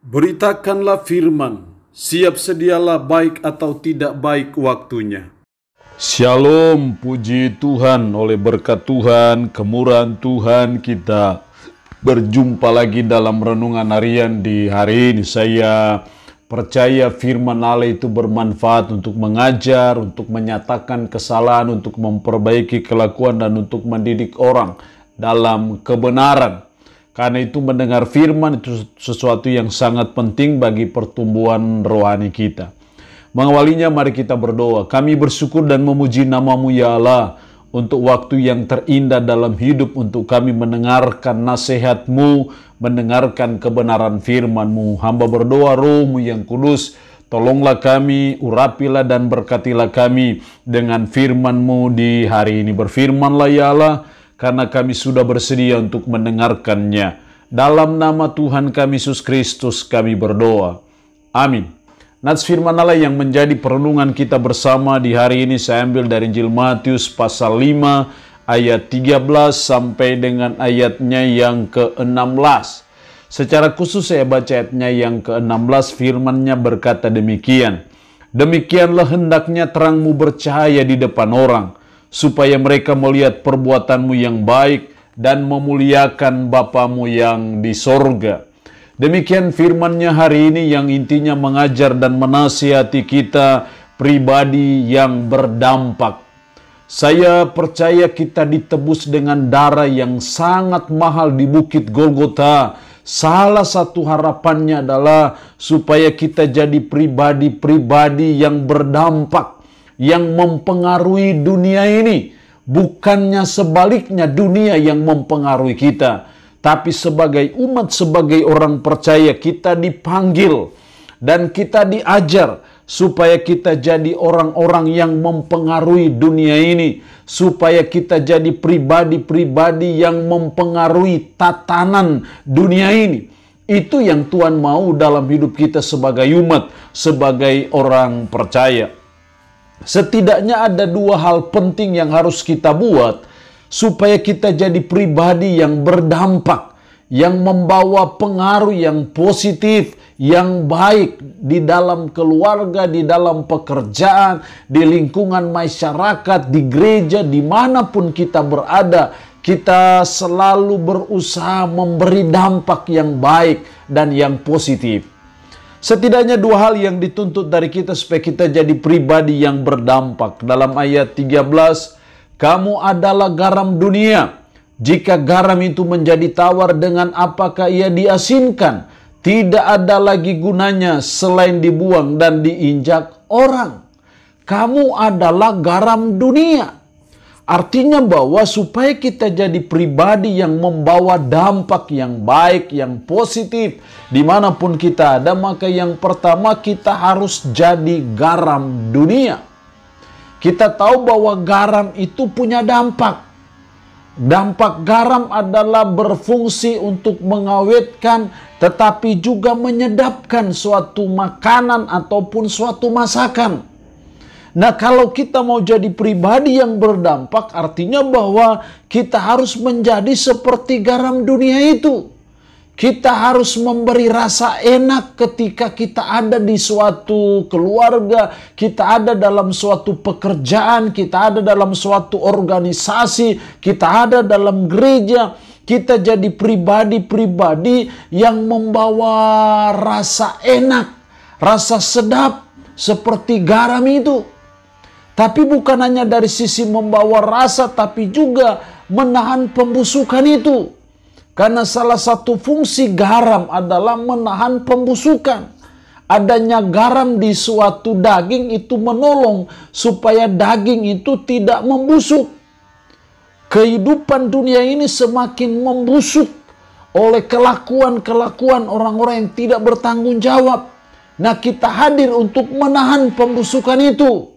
Beritakanlah firman, siap sedialah baik atau tidak baik waktunya. Shalom, puji Tuhan, oleh berkat Tuhan, kemurahan Tuhan kita berjumpa lagi dalam renungan harian di hari ini. Saya percaya firman Allah itu bermanfaat untuk mengajar, untuk menyatakan kesalahan, untuk memperbaiki kelakuan, dan untuk mendidik orang dalam kebenaran. Karena itu mendengar firman itu sesuatu yang sangat penting bagi pertumbuhan rohani kita. Mengawalinya mari kita berdoa. Kami bersyukur dan memuji nama-Mu ya Allah untuk waktu yang terindah dalam hidup, untuk kami mendengarkan nasihat-Mu, mendengarkan kebenaran firman-Mu. Hamba berdoa Roh-Mu yang kudus, tolonglah kami, urapilah dan berkatilah kami dengan firman-Mu di hari ini. Berfirmanlah ya Allah, karena kami sudah bersedia untuk mendengarkannya. Dalam nama Tuhan kami Yesus Kristus kami berdoa. Amin. Nats firman Allah yang menjadi perenungan kita bersama di hari ini saya ambil dari Injil Matius pasal 5 ayat 13 sampai dengan ayatnya yang ke-16. Secara khusus saya baca ayatnya yang ke-16, firman-Nya berkata demikian. Demikianlah hendaknya terangmu bercahaya di depan orang, supaya mereka melihat perbuatanmu yang baik dan memuliakan Bapamu yang di sorga. Demikian firman-Nya hari ini yang intinya mengajar dan menasihati kita pribadi yang berdampak. Saya percaya kita ditebus dengan darah yang sangat mahal di Bukit Golgota. Salah satu harapannya adalah supaya kita jadi pribadi-pribadi yang berdampak, yang mempengaruhi dunia ini. Bukannya sebaliknya dunia yang mempengaruhi kita, tapi sebagai umat, sebagai orang percaya kita dipanggil dan kita diajar supaya kita jadi orang-orang yang mempengaruhi dunia ini, supaya kita jadi pribadi-pribadi yang mempengaruhi tatanan dunia ini. Itu yang Tuhan mau dalam hidup kita sebagai umat, sebagai orang percaya. Setidaknya ada dua hal penting yang harus kita buat supaya kita jadi pribadi yang berdampak, yang membawa pengaruh yang positif, yang baik di dalam keluarga, di dalam pekerjaan, di lingkungan masyarakat, di gereja, dimanapun kita berada. Kita selalu berusaha memberi dampak yang baik dan yang positif. Setidaknya dua hal yang dituntut dari kita supaya kita jadi pribadi yang berdampak. Dalam ayat 13, kamu adalah garam dunia. Jika garam itu menjadi tawar, dengan apakah ia diasinkan? Tidak ada lagi gunanya selain dibuang dan diinjak orang. Kamu adalah garam dunia. Artinya bahwa supaya kita jadi pribadi yang membawa dampak yang baik, yang positif, dimanapun kita ada, maka yang pertama kita harus jadi garam dunia. Kita tahu bahwa garam itu punya dampak. Dampak garam adalah berfungsi untuk mengawetkan, tetapi juga menyedapkan suatu makanan ataupun suatu masakan. Nah, kalau kita mau jadi pribadi yang berdampak, artinya bahwa kita harus menjadi seperti garam dunia itu. Kita harus memberi rasa enak ketika kita ada di suatu keluarga, kita ada dalam suatu pekerjaan, kita ada dalam suatu organisasi, kita ada dalam gereja. Kita jadi pribadi-pribadi yang membawa rasa enak, rasa sedap seperti garam itu. Tapi bukan hanya dari sisi membawa rasa, tapi juga menahan pembusukan itu. Karena salah satu fungsi garam adalah menahan pembusukan. Adanya garam di suatu daging itu menolong supaya daging itu tidak membusuk. Kehidupan dunia ini semakin membusuk oleh kelakuan-kelakuan orang-orang yang tidak bertanggung jawab. Nah, kita hadir untuk menahan pembusukan itu.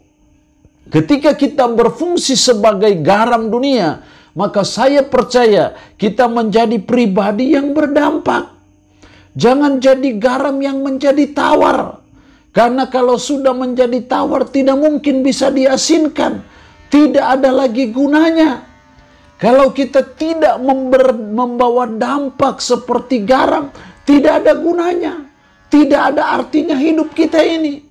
Ketika kita berfungsi sebagai garam dunia, maka saya percaya kita menjadi pribadi yang berdampak. Jangan jadi garam yang menjadi tawar. Karena kalau sudah menjadi tawar tidak mungkin bisa diasinkan. Tidak ada lagi gunanya. Kalau kita tidak membawa dampak seperti garam, tidak ada gunanya. tidak ada artinya hidup kita ini.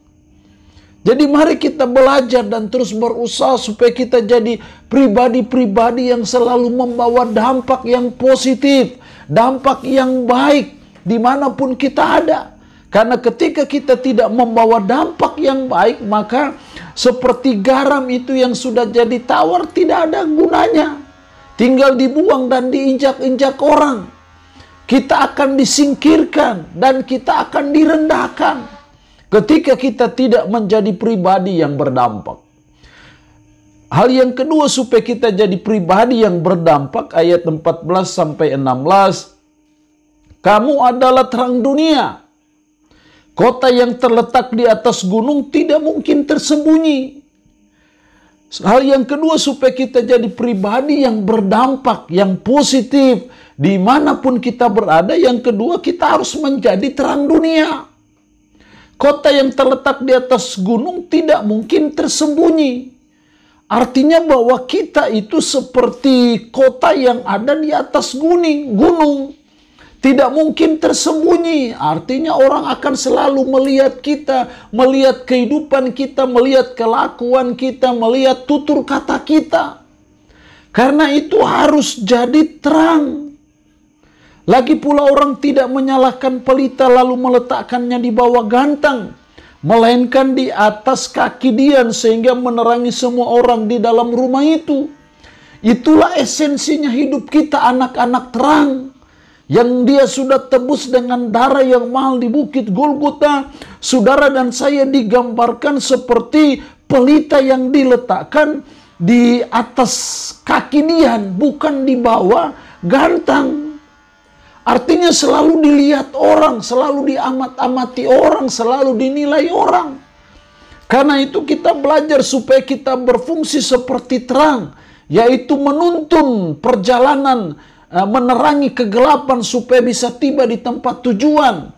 Jadi mari kita belajar dan terus berusaha supaya kita jadi pribadi-pribadi yang selalu membawa dampak yang positif, dampak yang baik dimanapun kita ada. Karena ketika kita tidak membawa dampak yang baik, maka seperti garam itu yang sudah jadi tawar tidak ada gunanya. Tinggal dibuang dan diinjak-injak orang. Kita akan disingkirkan dan kita akan direndahkan ketika kita tidak menjadi pribadi yang berdampak. Hal yang kedua supaya kita jadi pribadi yang berdampak, ayat 14 sampai 16. Kamu adalah terang dunia. Kota yang terletak di atas gunung tidak mungkin tersembunyi. Hal yang kedua supaya kita jadi pribadi yang berdampak, yang positif, dimanapun kita berada. Yang kedua, kita harus menjadi terang dunia. Kota yang terletak di atas gunung tidak mungkin tersembunyi. Artinya bahwa kita itu seperti kota yang ada di atas gunung. Tidak mungkin tersembunyi. Artinya orang akan selalu melihat kita, melihat kehidupan kita, melihat kelakuan kita, melihat tutur kata kita. Karena itu harus jadi terang. Lagi pula orang tidak menyalakan pelita lalu meletakkannya di bawah gantang, melainkan di atas kaki dian sehingga menerangi semua orang di dalam rumah itu. Itulah esensinya hidup kita, anak-anak terang. Yang dia sudah tebus dengan darah yang mahal di bukit Golgota. Saudara dan saya digambarkan seperti pelita yang diletakkan di atas kaki dian, bukan di bawah gantang. Artinya selalu dilihat orang, selalu diamat-amati orang, selalu dinilai orang. Karena itu kita belajar supaya kita berfungsi seperti terang, yaitu menuntun perjalanan, menerangi kegelapan supaya bisa tiba di tempat tujuan.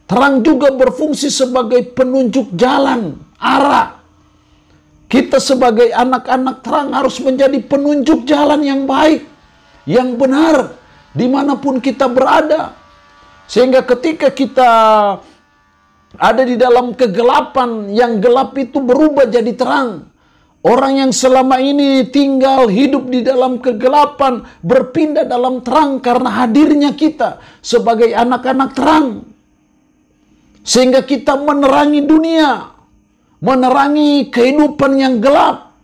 Terang juga berfungsi sebagai penunjuk jalan, arah. Kita sebagai anak-anak terang harus menjadi penunjuk jalan yang baik, yang benar, dimanapun kita berada. Sehingga ketika kita ada di dalam kegelapan, yang gelap itu berubah jadi terang. Orang yang selama ini tinggal hidup di dalam kegelapan berpindah dalam terang karena hadirnya kita sebagai anak-anak terang. Sehingga kita menerangi dunia, menerangi kehidupan yang gelap.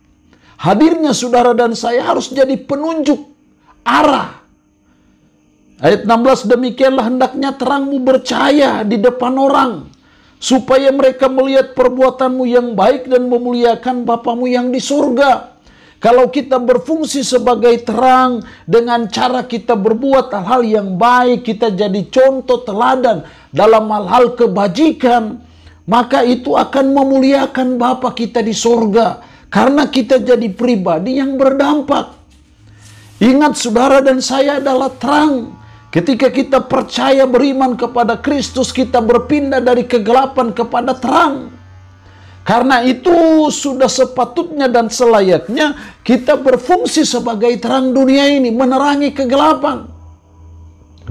Hadirnya saudara dan saya harus jadi penunjuk arah. Ayat 16, demikianlah hendaknya terangmu bercahaya di depan orang, supaya mereka melihat perbuatanmu yang baik dan memuliakan Bapamu yang di surga. Kalau kita berfungsi sebagai terang dengan cara kita berbuat hal-hal yang baik, kita jadi contoh teladan dalam hal-hal kebajikan, maka itu akan memuliakan Bapa kita di surga. Karena kita jadi pribadi yang berdampak. Ingat saudara dan saya adalah terang. Ketika kita percaya beriman kepada Kristus, kita berpindah dari kegelapan kepada terang. Karena itu sudah sepatutnya dan selayaknya kita berfungsi sebagai terang dunia ini, menerangi kegelapan.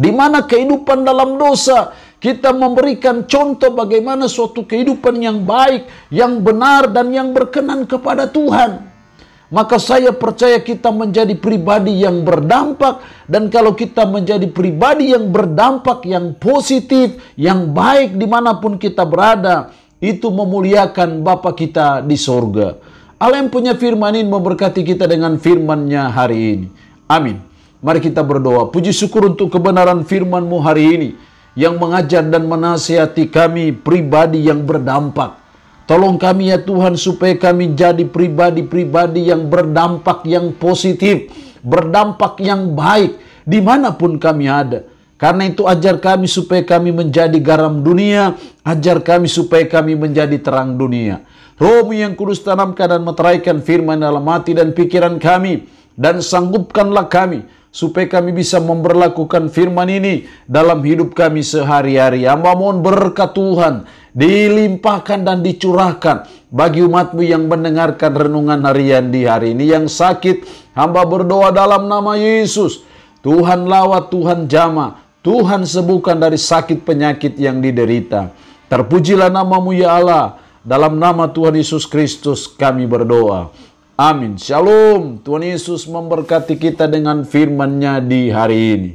Di mana kehidupan dalam dosa, kita memberikan contoh bagaimana suatu kehidupan yang baik, yang benar, dan yang berkenan kepada Tuhan. Maka saya percaya kita menjadi pribadi yang berdampak. Dan kalau kita menjadi pribadi yang berdampak, yang positif, yang baik dimanapun kita berada, itu memuliakan Bapa kita di sorga. Allah yang punya firman ini memberkati kita dengan firman-Nya hari ini. Amin. Mari kita berdoa. Puji syukur untuk kebenaran firman-Mu hari ini, yang mengajar dan menasihati kami pribadi yang berdampak. Tolong kami ya Tuhan supaya kami jadi pribadi-pribadi yang berdampak, yang positif, berdampak yang baik dimanapun kami ada. Karena itu ajar kami supaya kami menjadi garam dunia, ajar kami supaya kami menjadi terang dunia. Roh-Mu yang kudus tanamkan dan meteraikan firman dalam hati dan pikiran kami, dan sanggupkanlah kami supaya kami bisa memberlakukan firman ini dalam hidup kami sehari-hari. Hamba mohon berkat Tuhan dilimpahkan dan dicurahkan bagi umat-Mu yang mendengarkan renungan harian di hari ini. Yang sakit, hamba berdoa dalam nama Yesus, Tuhan lawat, Tuhan jamah, Tuhan sembuhkan dari sakit penyakit yang diderita. Terpujilah nama-Mu ya Allah. Dalam nama Tuhan Yesus Kristus kami berdoa. Amin. Shalom. Tuhan Yesus memberkati kita dengan firman-Nya di hari ini.